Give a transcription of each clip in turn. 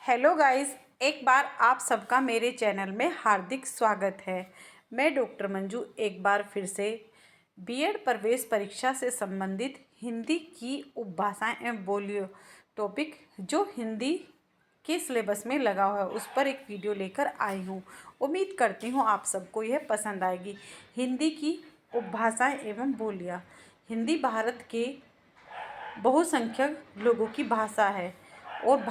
Hello guys, एक बार आप सबका मेरे चैनल में हार्दिक स्वागत है। मैं डॉक्टर मंजू एक बार फिर से बीएड प्रवेश परीक्षा से संबंधित हिंदी की उपभाषाएं एवं बोलियों टॉपिक जो हिंदी के सिलेबस में लगा हुआ है उस पर एक वीडियो लेकर आई हूँ। उम्मीद करती हूँ आप सबको यह पसंद आएगी। हिंदी की उपभाषाएं एवं बोलियाँ। हिंदी भारत के बहुसंख्यक लोगों की भाषा है और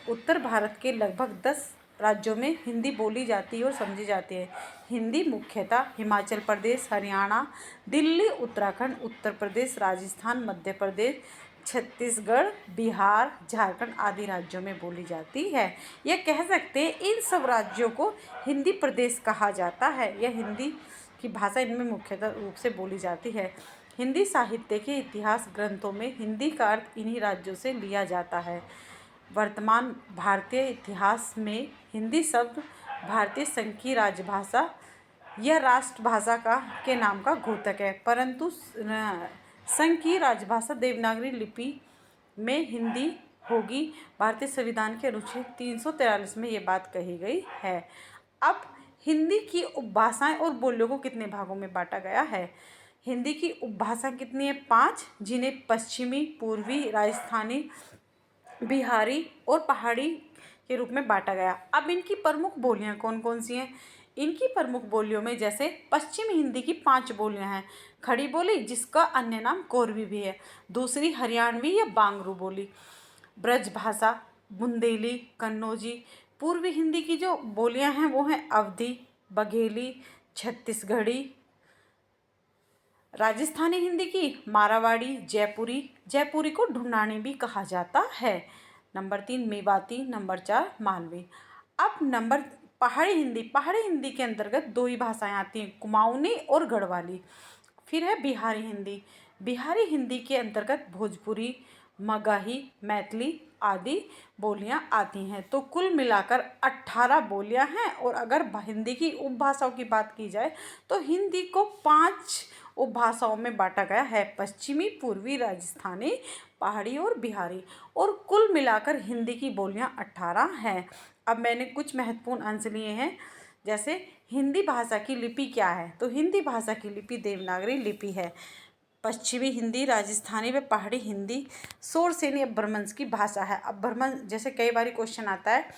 उत्तर भारत के लगभग 10 राज्यों में हिंदी बोली जाती है और समझी जाती है। हिंदी मुख्यतः हिमाचल प्रदेश, हरियाणा, दिल्ली, उत्तराखंड, उत्तर प्रदेश, राजस्थान, मध्य प्रदेश, छत्तीसगढ़, बिहार, झारखंड आदि राज्यों में बोली जाती है। यह कह सकते हैं इन सब राज्यों को हिंदी प्रदेश कहा जाता है। यह हिंदी की भाषा इनमें मुख्यतः रूप से बोली जाती है। हिंदी साहित्य के इतिहास ग्रंथों में हिंदी का अर्थ इन्हीं राज्यों से लिया जाता है। वर्तमान भारतीय इतिहास में हिंदी शब्द भारतीय संघ की राजभाषा या राष्ट्रभाषा के नाम का घोतक है, परंतु संघ की राजभाषा देवनागरी लिपि में हिंदी होगी। भारतीय संविधान के अनुच्छेद 343 में ये बात कही गई है। अब हिंदी की उपभाषाएं और बोलियों को कितने भागों में बांटा गया है। हिंदी की उपभाषा कितनी है? 5, जिन्हें पश्चिमी, पूर्वी, राजस्थानी, बिहारी और पहाड़ी के रूप में बांटा गया। अब इनकी प्रमुख बोलियां कौन कौन सी हैं? इनकी प्रमुख बोलियों में जैसे पश्चिमी हिंदी की 5 बोलियां हैं। खड़ी बोली, जिसका अन्य नाम कोरवी भी है। दूसरी हरियाणवी या बांगरू बोली, ब्रज भाषा, बुंदेली, कन्नौजी। पूर्वी हिंदी की जो बोलियां हैं वो हैं अवधी, बघेली, छत्तीसगढ़ी। राजस्थानी हिंदी की मारवाड़ी, जयपुरी। जयपुरी को ढूंढानी भी कहा जाता है। Number 3 Mewati, number 4 Malvi. अब नंबर पहाड़ी हिंदी। पहाड़ी हिंदी के अंतर्गत 2 ही भाषाएं आती हैं, कुमाऊनी और गढ़वाली। फिर है बिहारी हिंदी। बिहारी हिंदी के अंतर्गत भोजपुरी, मगही, मैथिली आदि बोलियां आती हैं। तो कुल मिलाकर 18 बोलियां हैं। और अगर हिंदी की उपभाषाओं की बात की जाए तो हिंदी को 5 उपभाषाओं में बांटा गया है, पश्चिमी, पूर्वी, राजस्थानी, पहाड़ी और बिहारी। और कुल मिलाकर हिंदी की बोलियां 18 हैं। अब मैंने कुछ महत्वपूर्ण अंश लिए हैं, जैसे हिंदी भाषा की लिपि क्या है। तो हिंदी भाषा की लिपि देवनागरी लिपि है। पश्चिमी हिंदी, राजस्थानी व पहाड़ी हिंदी शौरसेनी अपभ्रंश की भाषा है। अपभ्रंश जैसे कई बार क्वेश्चन आता है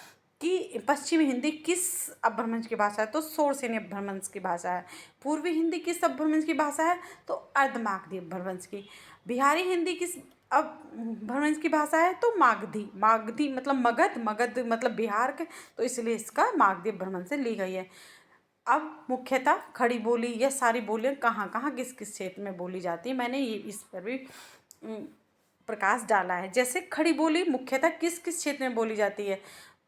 कि पश्चिमी हिंदी किस अपभ्रंश की भाषा है, तो शौरसेनी अपभ्रंश की भाषा है। पूर्वी हिंदी किस अपभ्रंश की भाषा है, तो अर्धमागधी अपभ्रंश की। बिहारी हिंदी किस अपभ्रंश की भाषा है, तो मागधी। मागधी मतलब मगध, मगध मतलब बिहार के, तो इसलिए इसका मागधी अपभ्रंश से ली गई है। अब मुख्यतः खड़ी बोली, यह सारी बोलियां कहाँ कहाँ किस किस क्षेत्र में बोली जाती है, मैंने ये इस पर भी प्रकाश डाला है। जैसे खड़ी बोली मुख्यतः किस किस क्षेत्र में बोली जाती है?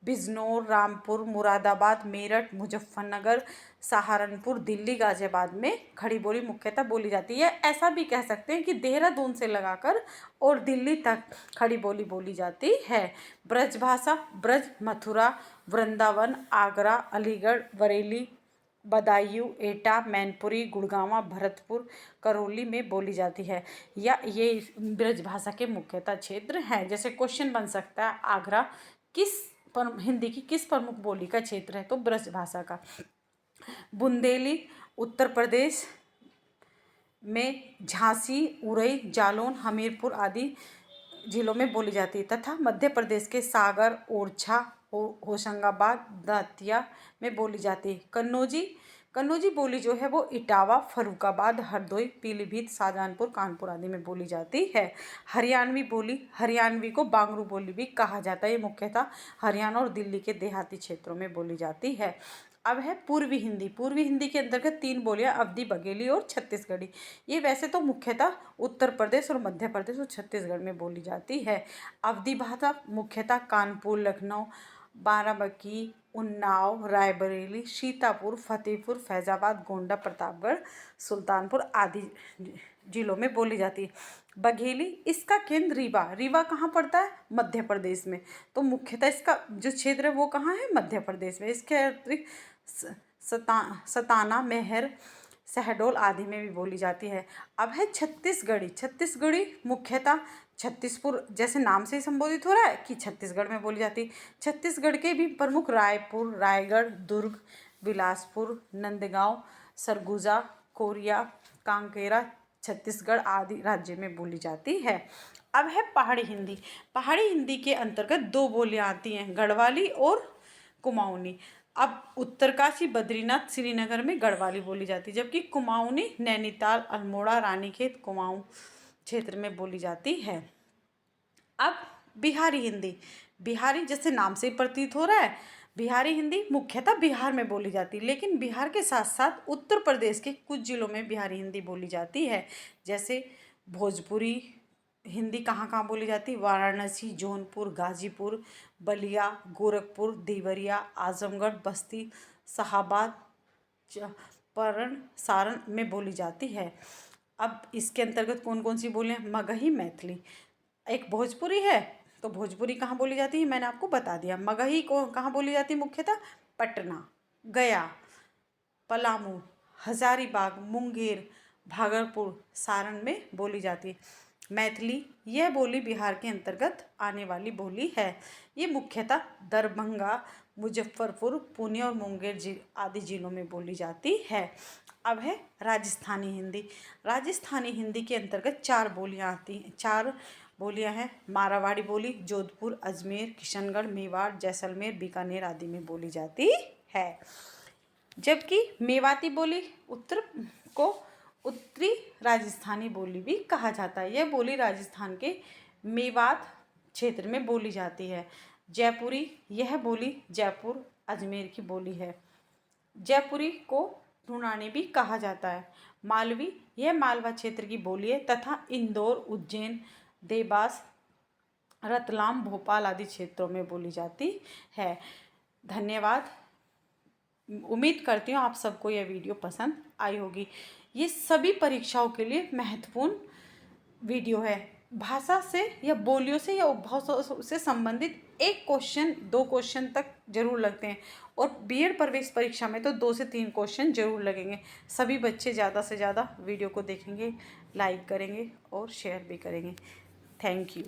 बिजनौर, रामपुर, मुरादाबाद, मेरठ, मुजफ्फरनगर, सहारनपुर, दिल्ली, गाजियाबाद में खड़ी बोली मुख्यतः बोली जाती है। ऐसा भी कह सकते हैं कि देहरादून से लगाकर और दिल्ली तक खड़ी बोली बोली जाती है। ब्रज भाषा, ब्रज, मथुरा, वृंदावन, आगरा, अलीगढ़, बरेली, बदायूं, एटा, मैनपुरी, गुड़गांव, भरतपुर, करौली में बोली जाती है। या ये ब्रज भाषा के मुख्यतः क्षेत्र हैं। जैसे क्वेश्चन बन सकता है, आगरा हिंदी की किस प्रमुख बोली का क्षेत्र है, तो ब्रज भाषा का। बुंदेली उत्तर प्रदेश में झांसी, उरई, जालौन, हमीरपुर आदि जिलों में बोली जाती है, तथा मध्य प्रदेश के सागर, ओरछा, होशंगाबाद, दतिया में बोली जाती है। कन्नौजी बोली जो है वो इटावा, फर्रुखाबाद, हरदोई, पीलीभीत, शाहजहांपुर, कानपुर आदि में बोली जाती है। हरियाणवी बोली, हरियाणवी को बांगरू बोली भी कहा जाता है। ये मुख्यतः हरियाणा और दिल्ली के देहाती क्षेत्रों में बोली जाती है। अब है पूर्वी हिंदी। पूर्वी हिंदी के अंतर्गत 3 बोलियां अवधी, बघेली और छत्तीसगढ़ी। ये वैसे तो मुख्यतः उत्तर प्रदेश और मध्य प्रदेश और छत्तीसगढ़ में बोली जाती है। अवधी भाषा मुख्यतः कानपुर, लखनऊ, बाराबंकी, उन्नाव, रायबरेली, सीतापुर, फतेहपुर, फैजाबाद, गोंडा, प्रतापगढ़, सुल्तानपुर आदि जिलों में बोली जाती है। बघेली, इसका केंद्र रीवा कहाँ पड़ता है? मध्य प्रदेश में। तो मुख्यतः इसका जो क्षेत्र है वो कहाँ है? मध्य प्रदेश में। इसके अतिरिक्त सताना, मेहर, शहडोल आदि में भी बोली जाती है। अब है छत्तीसगढ़ी। छत्तीसगढ़ी मुख्यतः छत्तीसपुर जैसे नाम से ही संबोधित हो रहा है कि छत्तीसगढ़ में बोली जाती है। छत्तीसगढ़ के भी प्रमुख रायपुर, रायगढ़, दुर्ग, बिलासपुर, नंदगांव, सरगुजा, कोरिया, कांकेरा, छत्तीसगढ़ आदि राज्य में बोली जाती है। अब है पहाड़ी हिंदी। पहाड़ी हिंदी के अंतर्गत दो बोलियां आती हैं, गढ़वाली और कुमाऊनी। अब उत्तरकाशी, बद्रीनाथ, श्रीनगर में गढ़वाली बोली जाती है, जबकि कुमाऊनी नैनीताल, अल्मोड़ा, रानीखेत, कुमाऊं क्षेत्र में बोली जाती है। अब बिहारी हिंदी। बिहारी जैसे नाम से ही प्रतीत हो रहा है, बिहारी हिंदी मुख्यतः बिहार में बोली जाती है, लेकिन बिहार के साथ साथ उत्तर प्रदेश के कुछ जिलों में बिहारी हिंदी बोली जाती है। जैसे भोजपुरी हिंदी कहाँ कहाँ बोली जाती है? वाराणसी, जौनपुर, गाजीपुर, बलिया, गोरखपुर, देवरिया, आजमगढ़, बस्ती, शाहाबाद, चंपारण, सारण में बोली जाती है। अब इसके अंतर्गत कौन कौन सी बोलियाँ? मगही, मैथिली। एक भोजपुरी है, तो भोजपुरी कहाँ बोली जाती है मैंने आपको बता दिया। मगही को कहाँ बोली जाती है? मुख्यतः पटना, गया, पलामू, हजारीबाग, मुंगेर, भागलपुर, सारण में बोली जाती है। मैथिली यह बोली बिहार के अंतर्गत आने वाली बोली है। ये मुख्यतः दरभंगा, मुजफ्फरपुर, पुणे और मुंगेर आदि जिलों में बोली जाती है। अब है राजस्थानी हिंदी। राजस्थानी हिंदी के अंतर्गत चार बोलियां हैं। मारवाड़ी बोली जोधपुर, अजमेर, किशनगढ़, मेवाड़, जैसलमेर, बीकानेर आदि में बोली जाती है। जबकि मेवाती बोली उत्तरी राजस्थानी बोली भी कहा जाता है। यह बोली राजस्थान के मेवात क्षेत्र में बोली जाती है। जयपुरी, यह बोली जयपुर, अजमेर की बोली है। जयपुरी को ढूंढानी भी कहा जाता है। मालवी, यह मालवा क्षेत्र की बोली है तथा इंदौर, उज्जैन, देवास, रतलाम, भोपाल आदि क्षेत्रों में बोली जाती है। धन्यवाद। उम्मीद करती हूँ आप सबको यह वीडियो पसंद आई होगी। ये सभी परीक्षाओं के लिए महत्वपूर्ण वीडियो है। भाषा से या बोलियों से या उपभाषाओं से संबंधित एक क्वेश्चन 2 क्वेश्चन तक जरूर लगते हैं, और बीएड प्रवेश परीक्षा में तो 2 से 3 क्वेश्चन जरूर लगेंगे। सभी बच्चे ज़्यादा से ज़्यादा वीडियो को देखेंगे, लाइक करेंगे और शेयर भी करेंगे। Thank you.